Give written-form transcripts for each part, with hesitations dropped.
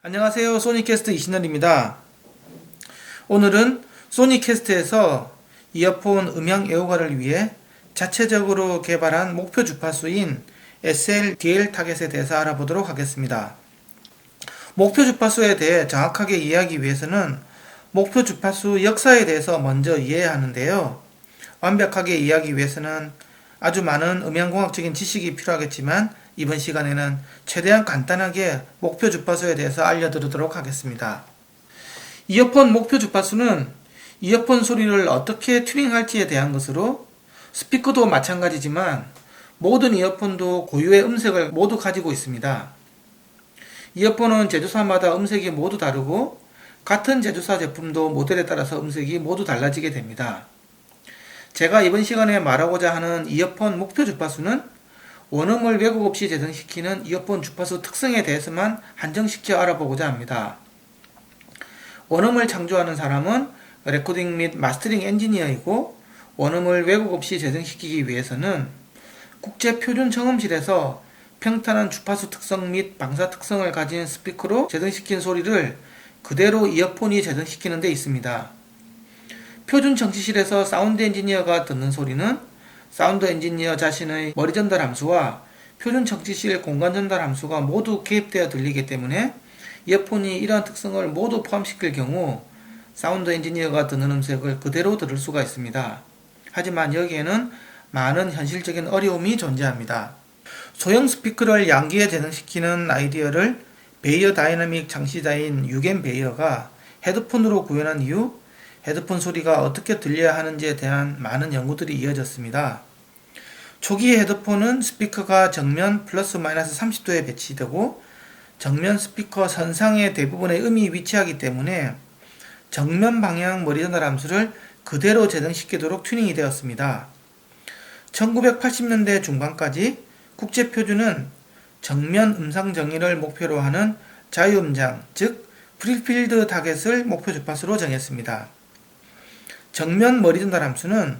안녕하세요. 소니캐스트 이신원입니다. 오늘은 소니캐스트에서 이어폰 음향 애호가를 위해 자체적으로 개발한 목표 주파수인 SL-DL 타겟에 대해서 알아보도록 하겠습니다. 목표 주파수에 대해 정확하게 이해하기 위해서는 목표 주파수 역사에 대해서 먼저 이해해야 하는데요. 완벽하게 이해하기 위해서는 아주 많은 음향공학적인 지식이 필요하겠지만 이번 시간에는 최대한 간단하게 목표 주파수에 대해서 알려드리도록 하겠습니다. 이어폰 목표 주파수는 이어폰 소리를 어떻게 튜닝할지에 대한 것으로 스피커도 마찬가지지만 모든 이어폰도 고유의 음색을 모두 가지고 있습니다. 이어폰은 제조사마다 음색이 모두 다르고 같은 제조사 제품도 모델에 따라서 음색이 모두 달라지게 됩니다. 제가 이번 시간에 말하고자 하는 이어폰 목표 주파수는 원음을 왜곡 없이 재생시키는 이어폰 주파수 특성에 대해서만 한정시켜 알아보고자 합니다. 원음을 창조하는 사람은 레코딩 및 마스터링 엔지니어이고 원음을 왜곡 없이 재생시키기 위해서는 국제 표준 청음실에서 평탄한 주파수 특성 및 방사 특성을 가진 스피커로 재생시킨 소리를 그대로 이어폰이 재생시키는 데 있습니다. 표준 청취실에서 사운드 엔지니어가 듣는 소리는 사운드 엔지니어 자신의 머리 전달 함수와 표준 청취실 공간 전달 함수가 모두 개입되어 들리기 때문에 이어폰이 이러한 특성을 모두 포함시킬 경우 사운드 엔지니어가 듣는 음색을 그대로 들을 수가 있습니다. 하지만 여기에는 많은 현실적인 어려움이 존재합니다. 소형 스피커를 양기에 재생시키는 아이디어를 베이어 다이나믹 창시자인 유겐 베이어가 헤드폰으로 구현한 이후 헤드폰 소리가 어떻게 들려야 하는지에 대한 많은 연구들이 이어졌습니다. 초기 헤드폰은 스피커가 정면 플러스 마이너스 30도에 배치되고 정면 스피커 선상에 대부분의 음이 위치하기 때문에 정면 방향 머리 전달 함수를 그대로 재생시키도록 튜닝이 되었습니다. 1980년대 중반까지 국제표준은 정면 음상 정의를 목표로 하는 자유음장, 즉 프리필드 타겟을 목표 주파수로 정했습니다. 정면 머리 전달 함수는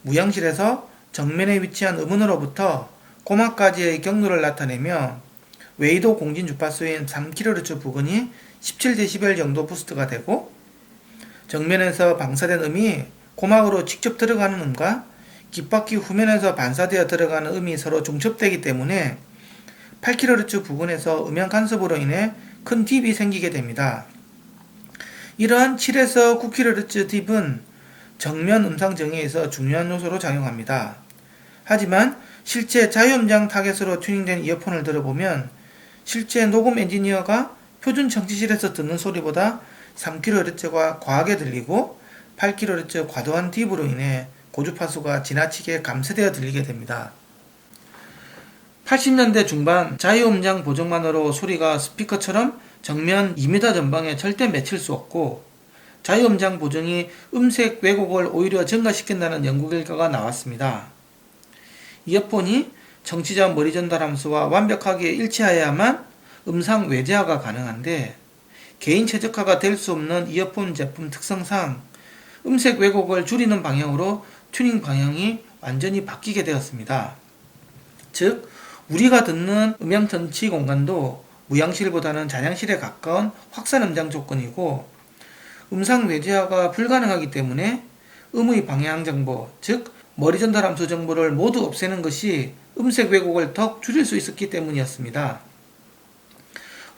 무향실에서 정면에 위치한 음원으로부터 고막까지의 경로를 나타내며 웨이도 공진 주파수인 3kHz 부근이 17dB 정도 부스트가 되고 정면에서 방사된 음이 고막으로 직접 들어가는 음과 귓바퀴 후면에서 반사되어 들어가는 음이 서로 중첩되기 때문에 8kHz 부근에서 음향 간섭으로 인해 큰 딥이 생기게 됩니다. 이러한 7에서 9kHz 딥은 정면 음상 정의에서 중요한 요소로 작용합니다. 하지만 실제 자유음장 타겟으로 튜닝된 이어폰을 들어보면 실제 녹음 엔지니어가 표준 청취실에서 듣는 소리보다 3kHz가 과하게 들리고 8kHz 과도한 딥으로 인해 고주파수가 지나치게 감쇄되어 들리게 됩니다. 80년대 중반 자유음장 보정만으로 소리가 스피커처럼 정면 2m 전방에 절대 맺힐 수 없고 자유음장 보정이 음색 왜곡을 오히려 증가시킨다는 연구 결과가 나왔습니다. 이어폰이 청취자 머리 전달 함수와 완벽하게 일치하여야만 음상 외제화가 가능한데 개인 최적화가 될 수 없는 이어폰 제품 특성상 음색 왜곡을 줄이는 방향으로 튜닝 방향이 완전히 바뀌게 되었습니다. 즉 우리가 듣는 음향 전치 공간도 무향실보다는 잔향실에 가까운 확산 음장 조건이고 음상 외제화가 불가능하기 때문에 음의 방향 정보, 즉 머리 전달 함수 정보를 모두 없애는 것이 음색 왜곡을 더 줄일 수 있었기 때문이었습니다.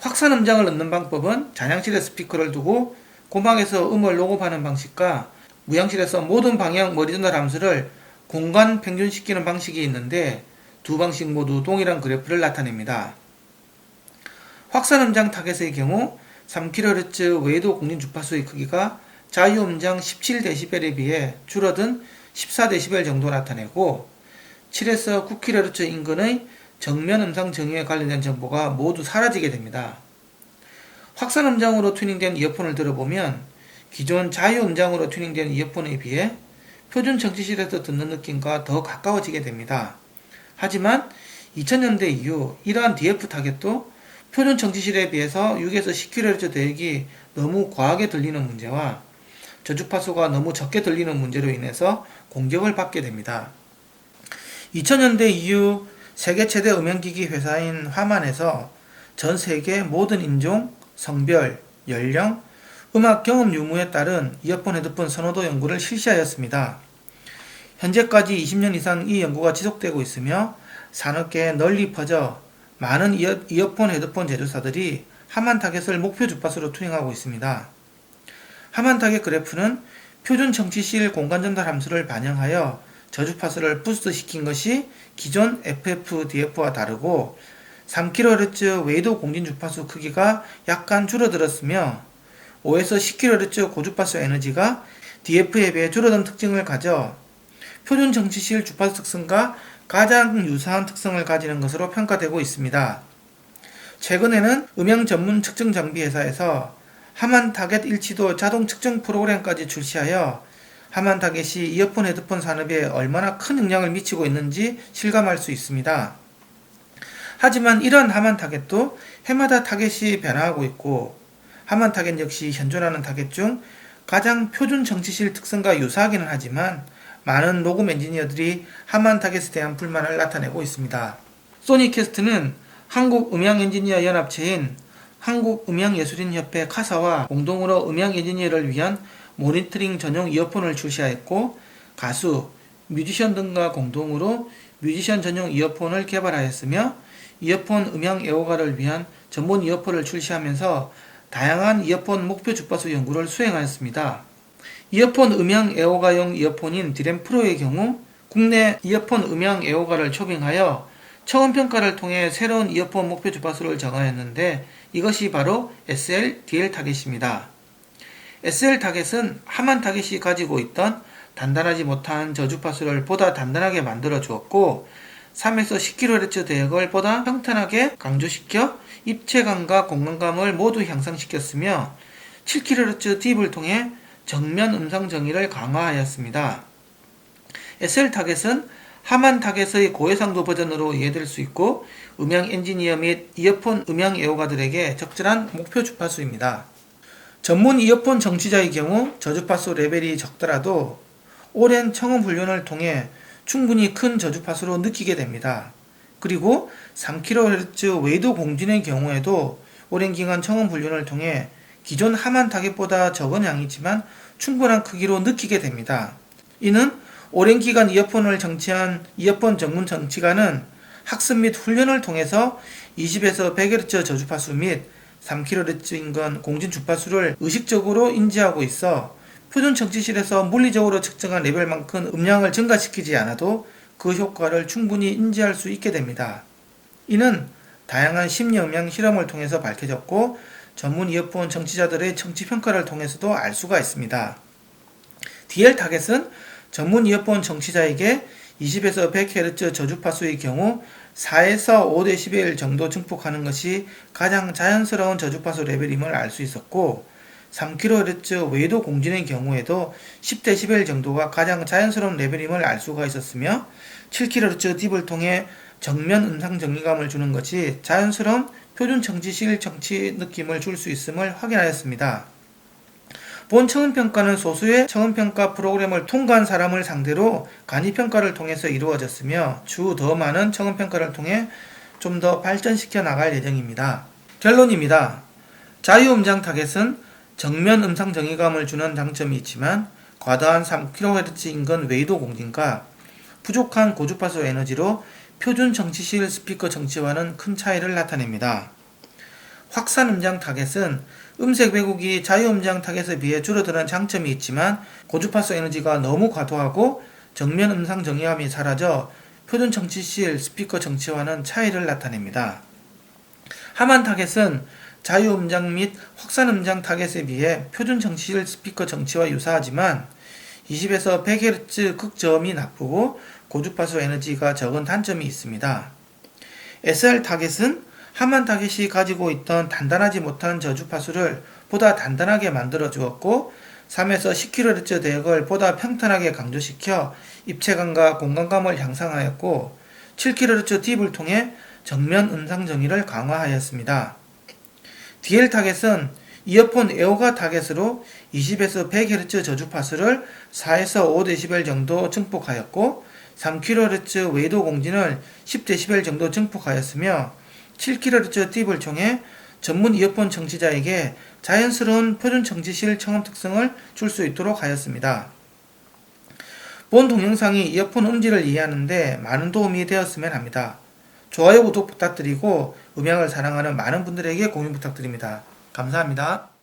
확산 음장을 넣는 방법은 잔향실에 스피커를 두고 고막에서 음을 녹음하는 방식과 무향실에서 모든 방향 머리 전달 함수를 공간 평균시키는 방식이 있는데 두 방식 모두 동일한 그래프를 나타냅니다. 확산 음장 타겟의 경우 3kHz 웨이도 공진 주파수의 크기가 자유음장 17dB에 비해 줄어든 14dB 정도 나타내고 7에서 9kHz 인근의 정면 음상 정의에 관련된 정보가 모두 사라지게 됩니다. 확산 음장으로 튜닝된 이어폰을 들어보면 기존 자유음장으로 튜닝된 이어폰에 비해 표준 청취실에서 듣는 느낌과 더 가까워지게 됩니다. 하지만 2000년대 이후 이러한 DF 타겟도 표준 청취실에 비해서 6에서 10kHz 대역이 너무 과하게 들리는 문제와 저주파수가 너무 적게 들리는 문제로 인해서 공격을 받게 됩니다. 2000년대 이후 세계 최대 음향기기 회사인 화만에서 전 세계 모든 인종, 성별, 연령, 음악 경험 유무에 따른 이어폰 헤드폰 선호도 연구를 실시하였습니다. 현재까지 20년 이상 이 연구가 지속되고 있으며 산업계에 널리 퍼져 많은 이어폰 헤드폰 제조사들이 하만 타겟을 목표 주파수로 투영하고 있습니다. 하만 타겟 그래프는 표준 청취실 공간 전달 함수를 반영하여 저주파수를 부스트시킨 것이 기존 FFDF와 다르고 3kHz 웨이도 공진 주파수 크기가 약간 줄어들었으며 5에서 10kHz 고주파수 에너지가 DF에 비해 줄어든 특징을 가져 표준 청취실 주파수 특성과 가장 유사한 특성을 가지는 것으로 평가되고 있습니다. 최근에는 음향 전문 측정 장비 회사에서 하만 타겟 일치도 자동 측정 프로그램까지 출시하여 하만 타겟이 이어폰 헤드폰 산업에 얼마나 큰 영향을 미치고 있는지 실감할 수 있습니다. 하지만 이런 하만 타겟도 해마다 타겟이 변화하고 있고 하만 타겟 역시 현존하는 타겟 중 가장 표준 청취실 특성과 유사하기는 하지만 많은 녹음 엔지니어들이 하만 타겟에 대한 불만을 나타내고 있습니다. 소니캐스트는 한국음향엔지니어연합체인 한국음향예술인협회 카사와 공동으로 음향 엔지니어를 위한 모니터링 전용 이어폰을 출시하였고 가수, 뮤지션 등과 공동으로 뮤지션 전용 이어폰을 개발하였으며 이어폰 음향 애호가를 위한 전문 이어폰을 출시하면서 다양한 이어폰 목표 주파수 연구를 수행하였습니다. 이어폰 음향 애호가용 이어폰인 디램 프로의 경우 국내 이어폰 음향 애호가를 초빙하여 청음평가를 통해 새로운 이어폰 목표 주파수를 정하였는데 이것이 바로 SL-DL 타겟입니다. SL 타겟은 하만 타겟이 가지고 있던 단단하지 못한 저주파수를 보다 단단하게 만들어 주었고 3에서 10kHz 대역을 보다 평탄하게 강조시켜 입체감과 공간감을 모두 향상시켰으며 7kHz 딥을 통해 정면 음성 정의를 강화하였습니다. SL 타겟은 하만 타겟의 고해상도 버전으로 이해될 수 있고 음향 엔지니어 및 이어폰 음향 애호가들에게 적절한 목표 주파수입니다. 전문 이어폰 정취자의 경우 저주파수 레벨이 적더라도 오랜 청음 훈련을 통해 충분히 큰 저주파수로 느끼게 됩니다. 그리고 3kHz 웨이도 공진의 경우에도 오랜 기간 청음 훈련을 통해 기존 하만 타겟보다 적은 양이지만 충분한 크기로 느끼게 됩니다. 이는 오랜 기간 이어폰을 정치한 이어폰 전문 정치가는 학습 및 훈련을 통해서 20에서 100Hz 저주파수 및 3kHz 인근 공진 주파수를 의식적으로 인지하고 있어 표준 청취실에서 물리적으로 측정한 레벨만큼 음량을 증가시키지 않아도 그 효과를 충분히 인지할 수 있게 됩니다. 이는 다양한 심리 음향 실험을 통해서 밝혀졌고 전문 이어폰 청취자들의 청취 평가를 통해서도 알 수가 있습니다. DL 타겟은 전문 이어폰 청취자에게 20에서 100Hz 저주파수의 경우 4에서 5dB 정도 증폭하는 것이 가장 자연스러운 저주파수 레벨임을 알 수 있었고 3kHz 웨이도 공진의 경우에도 10dB 정도가 가장 자연스러운 레벨임을 알 수가 있었으며 7kHz 딥을 통해 정면 음상 정의감을 주는 것이 자연스러운 표준 청취실 청취 느낌을 줄 수 있음을 확인하였습니다. 본 청음평가는 소수의 청음평가 프로그램을 통과한 사람을 상대로 간이평가를 통해서 이루어졌으며 추후 더 많은 청음평가를 통해 좀 더 발전시켜 나갈 예정입니다. 결론입니다. 자유음장 타겟은 정면 음상 정의감을 주는 장점이 있지만 과다한 3kHz 인근 웨이도 공진과 부족한 고주파수 에너지로 표준 청취실 스피커 청취와는 큰 차이를 나타냅니다. 확산 음장 타겟은 음색 왜곡이 자유음장 타겟에 비해 줄어드는 장점이 있지만 고주파수 에너지가 너무 과도하고 정면 음상 정의감이 사라져 표준 청취실 스피커 청취와는 차이를 나타냅니다. 하만 타겟은 자유음장 및 확산음장 타겟에 비해 표준 청취실 스피커 청취와 유사하지만 20에서 100Hz 극저음이 나쁘고 고주파수 에너지가 적은 단점이 있습니다. SR 타겟은 하만 타겟이 가지고 있던 단단하지 못한 저주파수를 보다 단단하게 만들어 주었고 3에서 10kHz 대역을 보다 평탄하게 강조시켜 입체감과 공간감을 향상하였고 7kHz 딥을 통해 정면 음상 정의를 강화하였습니다. DL 타겟은 이어폰 애호가 타겟으로 20에서 100Hz 저주파수를 4에서 5dB 정도 증폭하였고 3kHz 웨이도 공진을 10dB 정도 증폭하였으며 7kHz 딥을 통해 전문 이어폰 청취자에게 자연스러운 표준 청지실 청음 특성을 줄 수 있도록 하였습니다. 본 동영상이 이어폰 음질을 이해하는데 많은 도움이 되었으면 합니다. 좋아요, 구독 부탁드리고 음향을 사랑하는 많은 분들에게 공유 부탁드립니다. 감사합니다.